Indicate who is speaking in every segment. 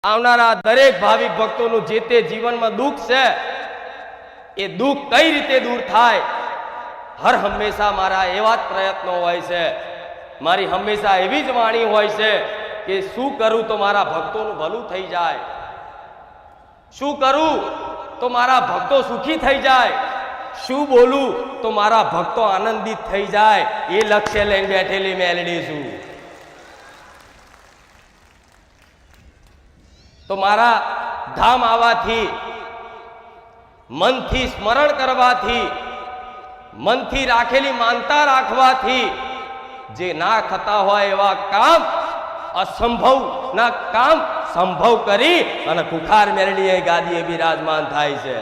Speaker 1: આવનારા દરેક ભાવિક ભક્તોનું જે તે જીવનમાં દુઃખ છે એ દુઃખ કઈ રીતે દૂર થાય, હર હંમેશા મારા એવા જ પ્રયત્નો હોય છે, મારી હંમેશા એવી જ વાણી હોય છે કે શું કરું તો મારા ભક્તોનું ભલું થઈ જાય, શું કરું તો મારા ભક્તો સુખી થઈ જાય, શું બોલું તો મારા ભક્તો આનંદિત થઈ જાય, એ લક્ષ્ય લઈને બેઠેલી મેલડી છું। તો મારા ધામ આવવાથી, મનથી સ્મરણ કરવાથી, મનથી રાખેલી માનતા રાખવાથી જે ના થતા હોય એવા કામ, અસંભવ ના કામ સંભવ કરી અને ખુખાર મેલડીએ ગાદીએ બિરાજમાન થાય છે।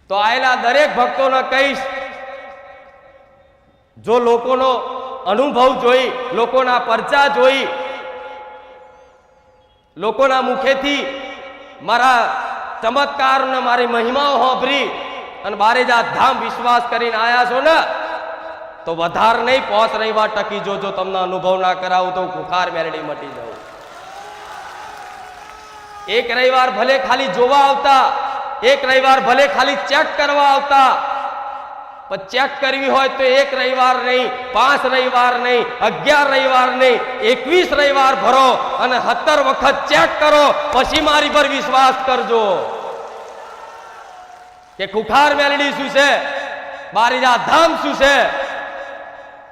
Speaker 1: તો આયેલા દરેક ભક્તોને કહીશ, જો લોકોનો અનુભવ જોઈ, લોકોના પરચા જોઈ, લોકોના મુખેથી મારા ચમત્કાર ને મારી મહિમાઓ સાંભળી અને બારેજાત ધામ વિશ્વાસ કરીને આયા છો ને, તો વધાર નહીં 5 રવિવાર ટકી જોજો, તમને અનુભવ ના કરાવું તો ખુખાર મેલડી મટી જાઉં। એક રવિવાર ભલે ખાલી જોવા આવતા, એક રવિવાર ભલે ખાલી ચેક કરવા આવતા, પણ ચેક કરવી હોય તો એક રવિવાર નહીં, 5 રવિવાર નહીં, 11 રવિવાર નહીં, 21 રવિવાર ભરો અને 17 વખત ચેક કરો, પછી મારી પર વિશ્વાસ કરજો કે ખુખાર મેલડી શું છે, બારેજાત ધામ શું છે,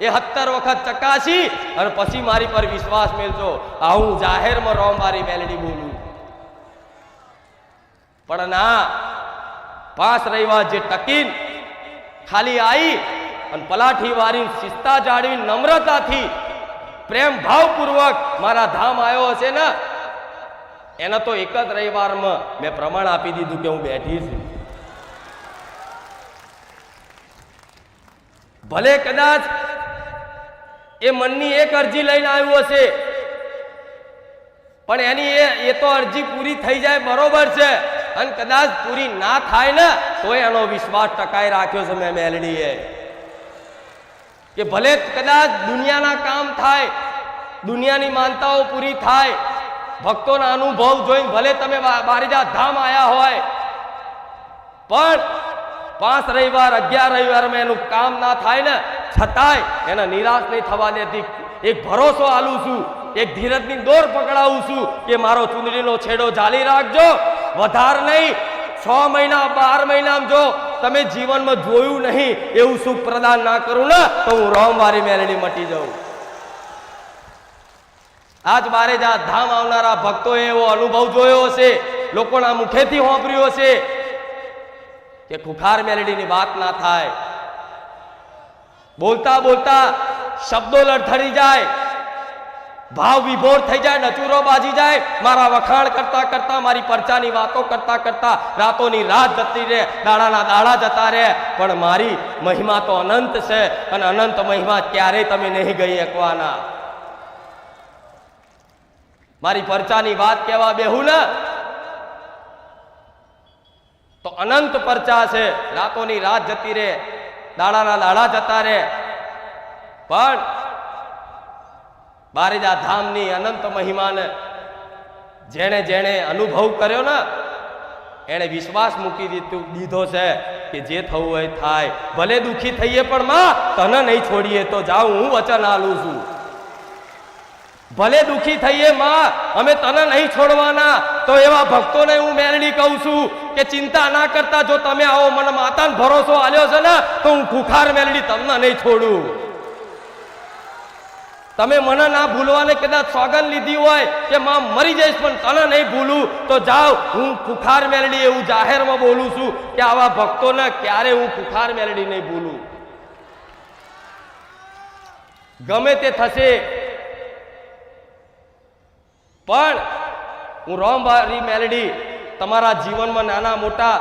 Speaker 1: એ 17 વખત ચકાસી અને પછી મારી પર વિશ્વાસ મેળજો। આ હું જાહેરમાં રોમવારી મેલડી બોલું, પણ ના, 5 રવિવાર જે ટકીન ખાલી આવી અને પલાઠી વારી શિસ્તા જાળવી નમ્રતાથી પ્રેમ ભાવપૂર્વક મારા ધામ આવ્યો હશે ને, એને તો એક જ રવિવારમાં મેં પ્રમાણ આપી દીધું કે હું બેઠી છું। ભલે કદાચ એ મનની એક અરજી લઈને આવ્યું હશે, પણ એની એ તો અરજી પૂરી થઈ જાય બરોબર છે, અને કદાચ પૂરી ના થાય ને તો એનો વિશ્વાસ ટકાઈ રાખ્યો છે મેં મેલડીએ, કે ભલે કદાચ દુનિયાના કામ થાય, દુનિયાની માનતાઓ પૂરી થાય, ભક્તોના અનુભવ જોઈને ભલે તમે બારેજાત ધામ આયા હોય, પણ 5 રવિવાર 11 રવિવારમાં એનું કામ ના થાય ને, છતાંય એને નિરાશ નહીં થવા દેતી, એક ભરોસો આલું છું, એક ધીરજની દોર પકડાવું છું કે મારો ચૂંદડીનો છેડો જાળી રાખજો, વધાર નહીં, 6 મહિના 12 મહિનામાં જો તમે જીવનમાં જોયું નહીં એવું સુખ પ્રદાન ના કરું ને, તો હું રોમવારી મેલડી મટી જાઉં। આજ બારેજાત ધામ આવનારા ભક્તોએ એવો અનુભવ જોયો હશે, લોકોના મુખેથી સાંભળ્યું હશે કે ખુખાર મેલડીની વાત ના થાય, બોલતા બોલતા શબ્દો લડથડી જાય, ભાવ વિભોર થઈ જાય, નચુરો બાજી જાય, મારા વખાણ કરતા કરતા, મારી પરચાની વાતો કરતા કરતા રાતોની રાત જતી રહે, દાડાના દાડા જતા રહે, પણ મારી મહિમા તો અનંત છે અને અનંત મહિમા ક્યારેય તમે નહીં ગઈ શકવાના। મારી પરચાની વાત કહેવા બેહું ને તો અનંત પરચા છે, રાતોની રાત જતી રહે, દાડાના દાડા જતા રહે, પણ બારેજાત ધામની અનંત મહિમાને જેણે જેણે અનુભવ કર્યો ને, એણે વિશ્વાસ મૂકી દીધો છે કે જે થવું હોય થાય, ભલે દુઃખી થઈએ પણ માં તને નહીં છોડીએ તો જાઉં, હું વચન આલું છું, ભલે દુઃખી થઈએ માં અમે તને નહીં છોડવાના, તો એવા ભક્તોને હું મેલડી કહું છું કે ચિંતા ના કરતા, જો તમે આવો મને માતાનો ભરોસો આલ્યો છે ને, તો હું ખુખાર મેલડી તમને નહીં છોડું। તમે મને ના ભૂલવાને કદાચ સોગંદ લીધી હોય કે માં મરી જઈશ પણ તને નહીં ભૂલું, તો જાઓ, હું ખુખાર મેલડી એવું જાહેરમાં બોલું છું કે આવા ભક્તોને ક્યારે હું ખુખાર મેલડી નહીં ભૂલું। ગમે તે થશે પણ હું રોમવારી મેલડી તમારા જીવનમાં નાના મોટા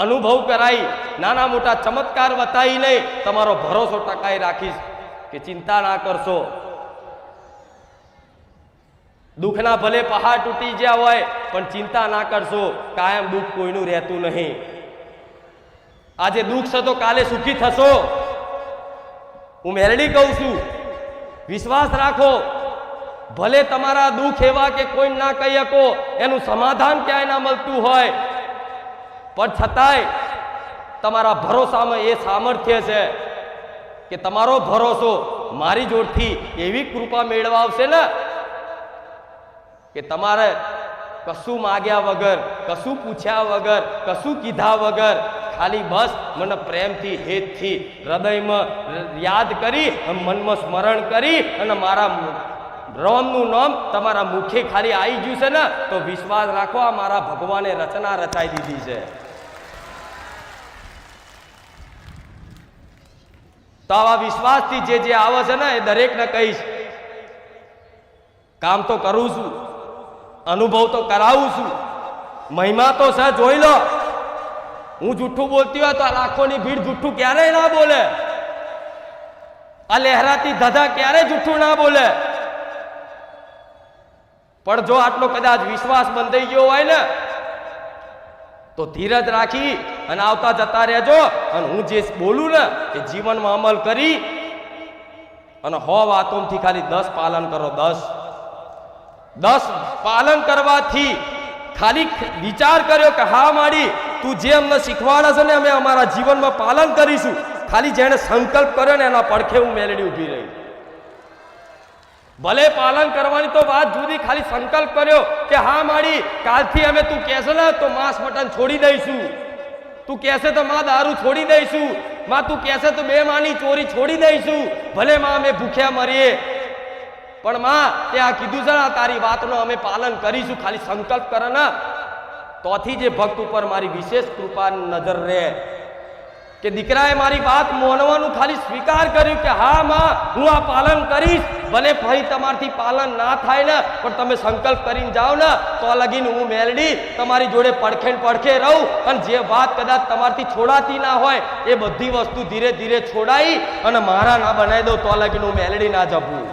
Speaker 1: અનુભવ કરાઈ, નાના મોટા ચમત્કાર બતાવીને તમારો ભરોસો ટકાઈ રાખીશ કે ચિંતા ના કરશો। દુઃખના ભલે પહાડ તૂટી ગયા હોય પણ ચિંતા ના કરશો, કાયમ દુઃખ કોઈનું રહેતું નહીં। આજે દુઃખ છે તો કાલે સુખી થશો। હું મેલડી કહું છું, વિશ્વાસ રાખો, ભલે તમારા દુઃખ એવા કે કોઈ ના કહી શકો, એનું સમાધાન ક્યાંય ના મળતું હોય, પણ છતાંય તમારા ભરોસામાં એ સામર્થ્ય છે કે તમારો ભરોસો મારી જોડથી એવી કૃપા મેળવાવશે ને કે તમારે કશું માગ્યા વગર, કશું પૂછ્યા વગર, કશું કીધા વગર ખાલી બસ મને પ્રેમથી, હેતથી, હૃદયમાં યાદ કરી, મનમાં સ્મરણ કરી અને મારા રામનું નામ તમારા મુખે ખાલી આવી ગયું છે ને તો વિશ્વાસ રાખો, આ મારા ભગવાને રચના રચાઈ દીધી છે. તો આવા વિશ્વાસથી જે આવે છે ને એ દરેકને કહીશ, કામ તો કરું છું, અનુભવ તો કરાવું છું, મહિમા તો છે જોઈ લો. હું જુઠ્ઠું બોલતી હોય તો આ લાખોની ભીડ જુઠ્ઠું ક્યારેય ના બોલે, આ લહેરાતી ધધા ક્યારેય જુઠ્ઠું ના બોલે. પણ જો આટલો કદાચ વિશ્વાસ બંધાઈ ગયો હોય ને તો ધીરજ રાખી અને આવતા જતા રહેજો. અને હું જે બોલું ને એ જીવનમાં અમલ કરી અને 100 વાતોથી ખાલી 10 પાલન કરો. 10 પાલન કરવાથી ખાલી વિચાર કર્યો કે હા માડી તું જે અમને શીખવાડે છે ને અમે અમારા જીવનમાં પાલન કરીશું. ખાલી જેણે સંકલ્પ કર્યો ને એના પડખે હું મેલડી ઊભી રહી. ભલે પાલન કરવાની તો વાત જુદી, ખાલી સંકલ્પ કર્યો કે હા માડી કાલથી અમે તું કહેશે ને તો માંસ મટન છોડી દઈશું, તું કહેશે તો માં દારૂ છોડી દઈશું, માં તું કહેશે તો 2 માની ચોરી છોડી દઈશું, ભલે માં અમે ભૂખ્યા મરીએ પણ માં તે આ કીધું છે ને તારી વાતનો અમે પાલન કરીશું. ખાલી સંકલ્પ કરે ને તોથી જે ભક્ત ઉપર મારી વિશેષ કૃપા નજર રહે કે દીકરાએ મારી વાત માનવાનું ખાલી સ્વીકાર કર્યું કે હા માં હું આ પાલન કરીશ. ભલે ભાઈ તમારથી પાલન ના થાય ને પણ તમે સંકલ્પ કરીને જાઓ ને તો લગીને હું મેલડી તમારી જોડે પડખે ને પડખે રહું. અને જે વાત કદાચ તમારથી છોડાતી ના હોય એ બધી વસ્તુ ધીરે ધીરે છોડાઈ અને મારા ના બનાવી દઉં તો લગીને હું મેલડી ના જપું.